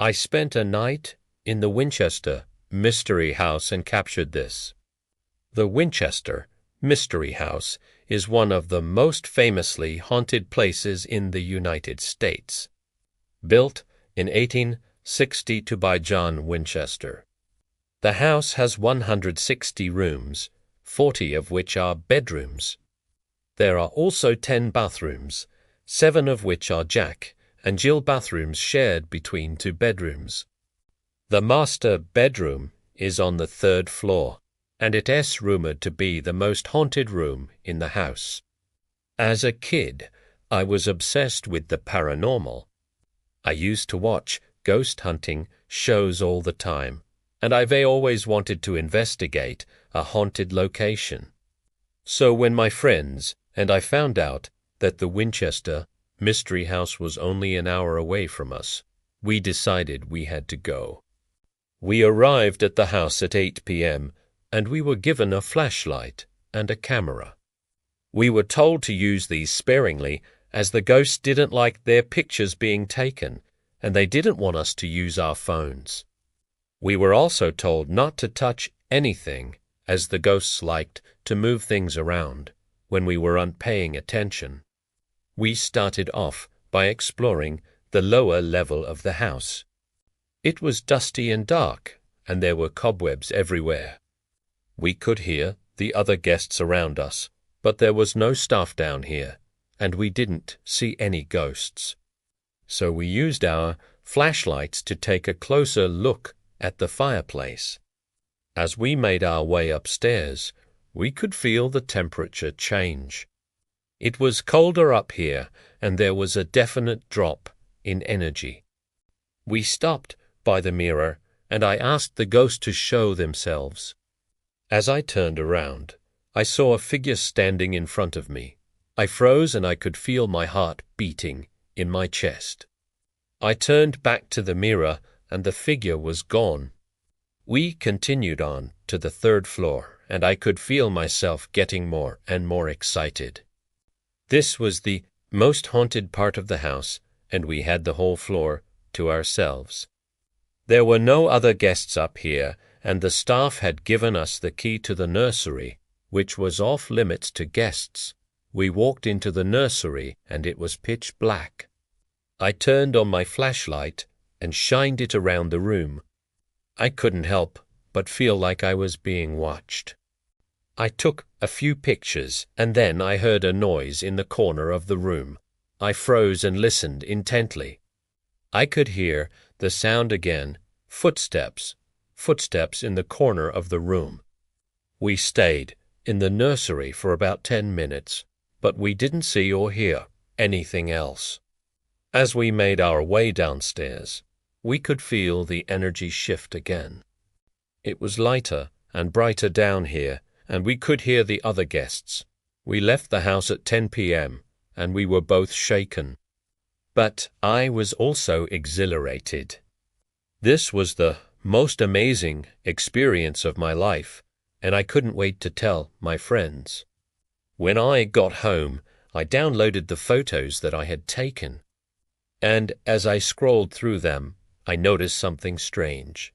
I spent a night in the Winchester Mystery House and captured this. The Winchester Mystery House is one of the most famously haunted places in the United States. Built in 1862 by John Winchester. The house has 160 rooms, 40 of which are bedrooms. There are also 10 bathrooms, 7 of which are Jack and Jill bathrooms shared between 2 bedrooms. The master bedroom is on the 3rd floor, and it is rumored to be the most haunted room in the house. As a kid, I was obsessed with the paranormal. I used to watch ghost hunting shows all the time, and I've always wanted to investigate a haunted location. So when my friends and I found out that the Winchester Mystery House was only an hour away from us, we decided we had to go. We arrived at the house at 8 p.m., and we were given a flashlight and a camera. We were told to use these sparingly, as the ghosts didn't like their pictures being taken, and they didn't want us to use our phones. We were also told not to touch anything, as the ghosts liked to move things around when we weren't paying attention. We started off by exploring the lower level of the house. It was dusty and dark, and there were cobwebs everywhere. We could hear the other guests around us, but there was no staff down here, and we didn't see any ghosts. So we used our flashlights to take a closer look at the fireplace. As we made our way upstairs, we could feel the temperature change. It was colder up here, and there was a definite drop in energy. We stopped by the mirror, and I asked the ghosts to show themselves. As I turned around, I saw a figure standing in front of me. I froze, and I could feel my heart beating in my chest. I turned back to the mirror, and the figure was gone. We continued on to the 3rd floor, and I could feel myself getting more and more excited. This was the most haunted part of the house, and we had the whole floor to ourselves. There were no other guests up here, and the staff had given us the key to the nursery, which was off limits to guests. We walked into the nursery, and it was pitch black. I turned on my flashlight and shined it around the room. I couldn't help but feel like I was being watched. I took a few pictures, and then I heard a noise in the corner of the room. I froze and listened intently. I could hear the sound again, footsteps in the corner of the room. We stayed in the nursery for about 10 minutes, but we didn't see or hear anything else. As we made our way downstairs, we could feel the energy shift again. It was lighter and brighter down here, and we could hear the other guests. We left the house at 10 p.m., and we were both shaken. But I was also exhilarated. This was the most amazing experience of my life, and I couldn't wait to tell my friends. When I got home, I downloaded the photos that I had taken, and as I scrolled through them, I noticed something strange.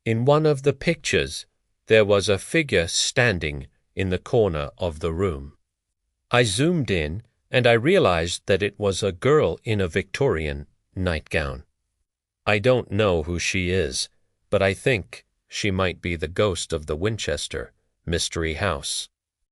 In one of the pictures, there was a figure standing in the corner of the room. I zoomed in, and I realized that it was a girl in a Victorian nightgown. I don't know who she is, but I think she might be the ghost of the Winchester Mystery House.